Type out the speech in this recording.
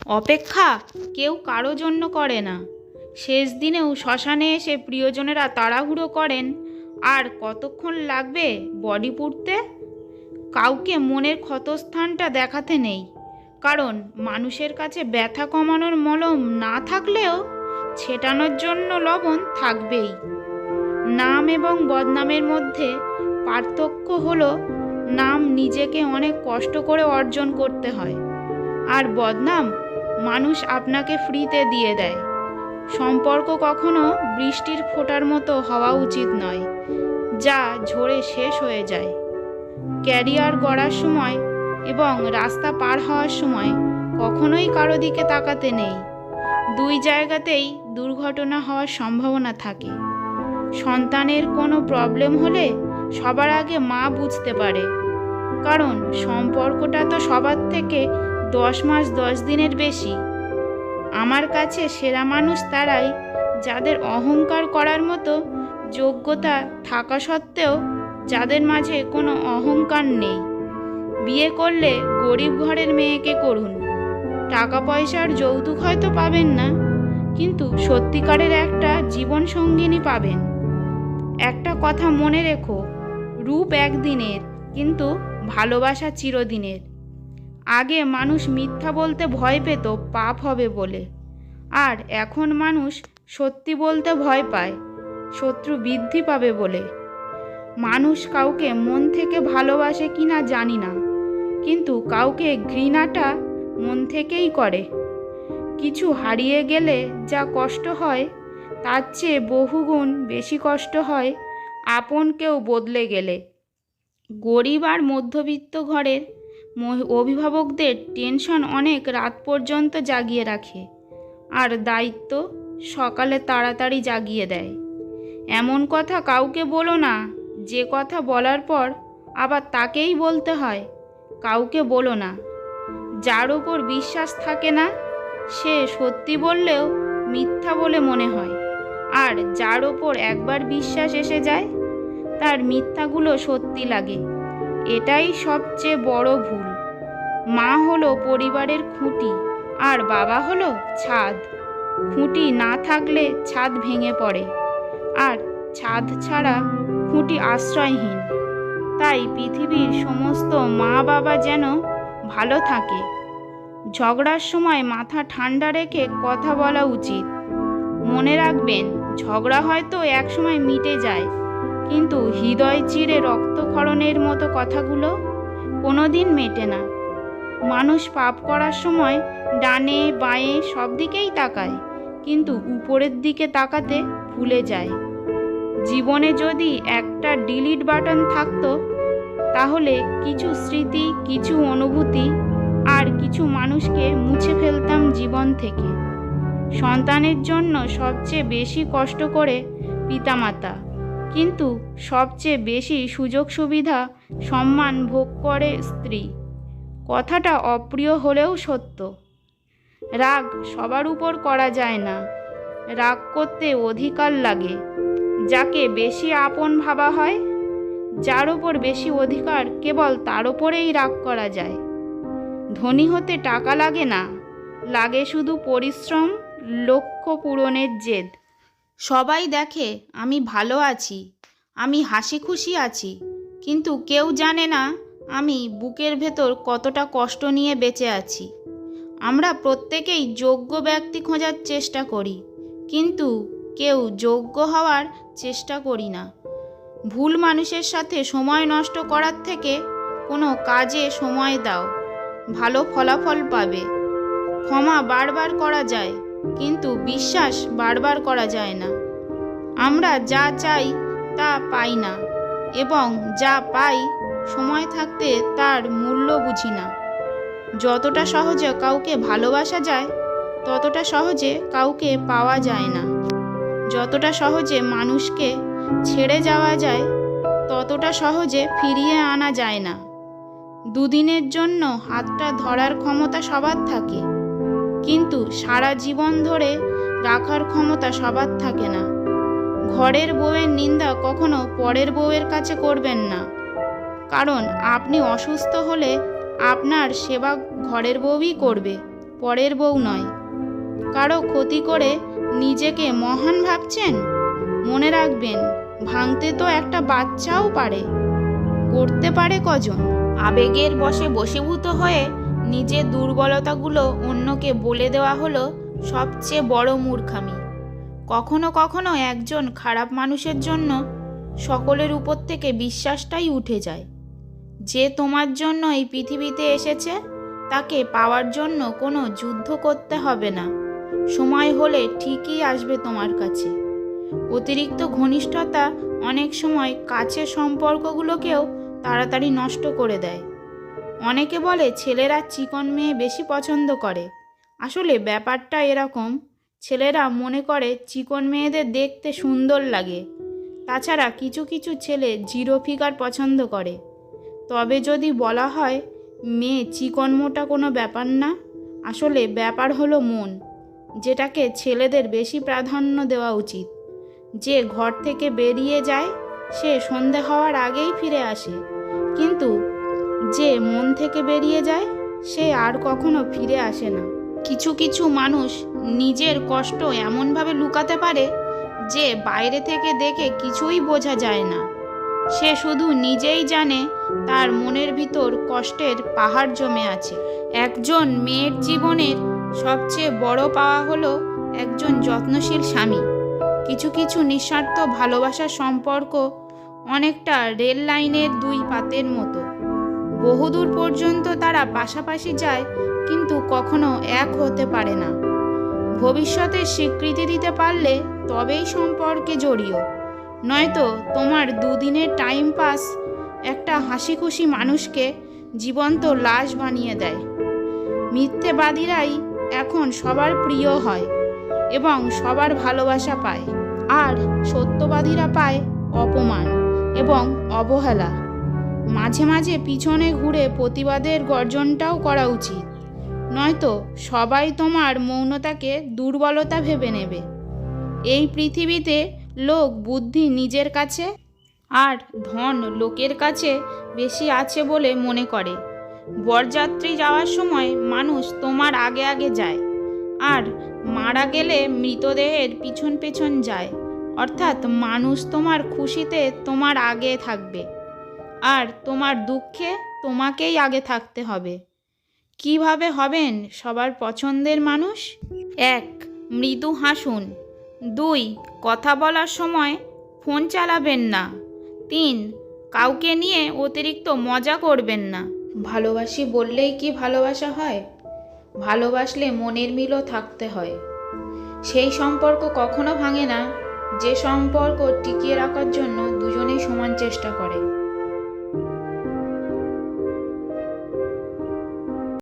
অপেক্ষা কেউ কারো জন্য করে না। শেষ দিনেও শ্মশানে এসে প্রিয়জনেরা তাড়াহুড়ো করেন। আর কতক্ষণ লাগবে বডি পুড়তে? কাউকে মনের ক্ষতস্থানটা দেখাতে নেই, কারণ মানুষের কাছে ব্যথা কমানোর মলম না থাকলেও ছেটানোর জন্য লবণ থাকবেই। নাম এবং বদনামের মধ্যে পার্থক্য হলো, নাম নিজেকে অনেক কষ্ট করে অর্জন করতে হয়, আর বদনাম মানুষ আপনাকে ফ্রিতে দিয়ে দেয়। সম্পর্ক কখনো বৃষ্টির ফোঁটার মতো হওয়া উচিত নয়, যা ঝরে শেষ হয়ে যায়। ক্যারিয়ার গড়ার সময় এবং রাস্তা পার হওয়ার সময় কখনোই কারো দিকে তাকাতে নেই। দুই জায়গাতেই দুর্ঘটনা হওয়ার সম্ভাবনা থাকে। সন্তানের কোনো প্রবলেম হলে সবার আগে মা বুঝতে পারে, কারণ সম্পর্কটা তো সবার থেকে 10 মাস 10 দিনের বেশি। আমার কাছে সেরা মানুষ তারাই, যাদের অহংকার করার মতো যোগ্যতা থাকা সত্ত্বেও যাদের মাঝে কোনো অহংকার নেই। বিয়ে করলে গরিব ঘরের মেয়েকে করুন। টাকা পয়সার যৌতুক হয়তো পাবেন না, কিন্তু সত্যিকারের একটা জীবন সঙ্গিনী পাবেন। একটা কথা মনে রেখো, রূপ একদিনের, কিন্তু ভালোবাসা চিরদিনের। আগে মানুষ মিথ্যা বলতে ভয় পেত পাপ হবে বলে, আর এখন মানুষ সত্যি বলতে ভয় পায় শত্রু বৃদ্ধি পাবে বলে। মানুষ কাউকে মন থেকে ভালোবাসে কিনা জানি না, কিন্তু কাউকে ঘৃণাটা মন থেকেই করে। কিছু হারিয়ে গেলে যা কষ্ট হয়, তার চেয়ে বহুগুণ বেশি কষ্ট হয় আপন কেউ বদলে গেলে। গরিব আর মধ্যবিত্ত ঘরের অভিভাবকদের টেনশন অনেক রাত পর্যন্ত জাগিয়ে রাখে, আর দায়িত্ব সকালে তাড়াতাড়ি জাগিয়ে দেয়। এমন কথা কাউকে বলো না যে কথা বলার পর আবার তাকেই বলতে হয়। কাউকে বলো না যার ওপর বিশ্বাস থাকে না, সে সত্যি বললেও মিথ্যা বলে মনে হয়, আর যার ওপর একবার বিশ্বাস এসে যায় তার মিথ্যাগুলো সত্যি লাগে। এটাই সবচেয়ে বড় ভুল। মা হলো পরিবারের খুঁটি, আর বাবা হলো ছাদ। খুঁটি না থাকলে ছাদ ভেঙে পড়ে, আর ছাদ ছাড়া খুঁটি আশ্রয়হীন। তাই পৃথিবীর সমস্ত মা বাবা যেন ভালো থাকে। ঝগড়ার সময় মাথা ঠান্ডা রেখে কথা বলা উচিত। মনে রাখবেন, ঝগড়া হয়তো একসময় মিটে যায়, কিন্তু হৃদয় চিরে রক্তক্ষরণের মতো কথাগুলো কোনোদিন মেটে না। মানুষ পাপ করার সময় ডানে বাঁয়ে সব দিকেই তাকায়, কিন্তু উপরের দিকে তাকাতে ভুলে যায়। জীবনে যদি একটা ডিলিট বাটন থাকতো, তাহলে কিছু স্মৃতি, কিছু অনুভূতি আর কিছু মানুষকে মুছে ফেলতাম জীবন থেকে। সন্তানের জন্য সবচেয়ে বেশি কষ্ট করে পিতামাতা, কিন্তু সবচেয়ে বেশি সুযোগ সুবিধা সম্মান ভোগ করে স্ত্রী। কথাটা অপ্রিয় হলেও সত্য। রাগ সবার উপর করা যায় না। রাগ করতে অধিকার লাগে। যাকে বেশি আপন ভাবা হয়, যার ওপর বেশি অধিকার, কেবল তার ওপরেই রাগ করা যায়। ধনী হতে টাকা লাগে না, লাগে শুধু পরিশ্রম, লক্ষ্য পূরণের জেদ। সবাই দেখে আমি ভালো আছি, আমি হাসি খুশি আছি, কিন্তু কেউ জানে না আমি বুকের ভেতর কতটা কষ্ট নিয়ে বেঁচে আছি। আমরা প্রত্যেকেই যোগ্য ব্যক্তি খোঁজার চেষ্টা করি, কিন্তু কেউ যোগ্য হওয়ার চেষ্টা করি না। ভুল মানুষের সাথে সময় নষ্ট করার থেকে কোনো কাজে সময় দাও, ভালো ফলাফল পাবে। ক্ষমা বারবার করা যায়, কিন্তু বিশ্বাস বারবার করা যায় না। আমরা যা চাই তা পাই না, এবং যা পাই সময় থাকতে তার মূল্য বুঝি না। যতটা সহজে কাউকে ভালোবাসা যায়, ততটা সহজে কাউকে পাওয়া যায় না। যতটা সহজে মানুষকে ছেড়ে যাওয়া যায়, ততটা সহজে ফিরিয়ে আনা যায় না। দুদিনের জন্য হাতটা ধরার ক্ষমতা সবার থাকে, কিন্তু সারা জীবন ধরে রাখার ক্ষমতা সবার থাকে না। ঘরের বউয়ের নিন্দা কখনো পরের বউয়ের কাছে করবেন না, কারণ আপনি অসুস্থ হলে আপনার সেবা ঘরের বউই করবে, পরের বউ নয়। কারো ক্ষতি করে নিজেকে মহান ভাবছেন? মনে রাখবেন, ভাঙতে তো একটা বাচ্চাও পারে, করতে পারে কজন? আবেগের বশে বশীভূত হয়ে নিজের দুর্বলতাগুলো অন্যকে বলে দেওয়া হলো সবচেয়ে বড় মূর্খামি। কখনো কখনো একজন খারাপ মানুষের জন্য সকলের উপর থেকে বিশ্বাসটাই উঠে যায়। যে তোমার জন্য এই পৃথিবীতে এসেছে, তাকে পাওয়ার জন্য কোনো যুদ্ধ করতে হবে না। সময় হলে ঠিকই আসবে তোমার কাছে। অতিরিক্ত ঘনিষ্ঠতা অনেক সময় কাছের সম্পর্কগুলোকেও তাড়াতাড়ি নষ্ট করে দেয়। অনেকে বলে ছেলেরা চিকন মেয়ে বেশি পছন্দ করে। আসলে ব্যাপারটা এরকম, ছেলেরা মনে করে চিকন মেয়েদের দেখতে সুন্দর লাগে। তাছাড়া কিছু কিছু ছেলে জিরো ফিগার পছন্দ করে। তবে যদি বলা হয় মেয়ে চিকন মোটা কোনো ব্যাপার না, আসলে ব্যাপার হলো মন, যেটাকে ছেলেদের বেশি প্রাধান্য দেওয়া উচিত। যে ঘর থেকে বেরিয়ে যায় সে সন্ধে হওয়ার আগেই ফিরে আসে, কিন্তু যে মন থেকে বেরিয়ে যায় সে আর কখনো ফিরে আসে না। কিছু কিছু মানুষ নিজের কষ্ট এমনভাবে লুকাতে পারে যে বাইরে থেকে দেখে কিছুই বোঝা যায় না। সে শুধু নিজেই জানে তার মনের ভিতর কষ্টের পাহাড় জমে আছে। একজন মেয়ের জীবনের সবচেয়ে বড় পাওয়া হলো একজন যত্নশীল স্বামী। কিছু কিছু নিঃস্বার্থ ভালোবাসার সম্পর্ক অনেকটা রেল লাইনের দুই পাতের মতো। বহুদূর পর্যন্ত তারা পাশাপাশি যায়, কিন্তু কখনো এক হতে পারে না। ভবিষ্যতে স্বীকৃতি দিতে পারলে তবেই সম্পর্কে জড়িও, নয়তো তোমার দুদিনের টাইম পাস একটা হাসি খুশি মানুষকে জীবন্ত লাশ বানিয়ে দেয়। মিথ্যেবাদীরাই এখন সবার প্রিয় হয় এবং সবার ভালোবাসা পায়, আর সত্যবাদীরা পায় অপমান এবং অবহেলা। মাঝে মাঝে পিছনে ঘুরে প্রতিবাদের গর্জনটাও করা উচিত, নয়তো সবাই তোমার মৌনতাকে দুর্বলতা ভেবে নেবে। এই পৃথিবীতে লোক বুদ্ধি নিজের কাছে আর ধন লোকের কাছে বেশি আছে বলে মনে করে। বরযাত্রী যাওয়ার সময় মানুষ তোমার আগে আগে যায়, আর মারা গেলে মৃতদেহের পিছন পেছন যায়। অর্থাৎ মানুষ তোমার খুশিতে তোমার আগে থাকবে, আর তোমার দুঃখে তোমাকেই আগে থাকতে হবে। কিভাবে হবেন সবার পছন্দের মানুষ? 1. মৃদু হাসুন। 2. কথা বলার সময় ফোন চালাবেন না। 3. কাউকে নিয়ে অতিরিক্ত মজা করবেন না। ভালোবাসি বললেই কি ভালোবাসা হয়? ভালোবাসলে মনের মিলও থাকতে হয়। সেই সম্পর্ক কখনো ভাঙে না যে সম্পর্ক টিকিয়ে রাখার জন্য দুজনেই সমান চেষ্টা করে।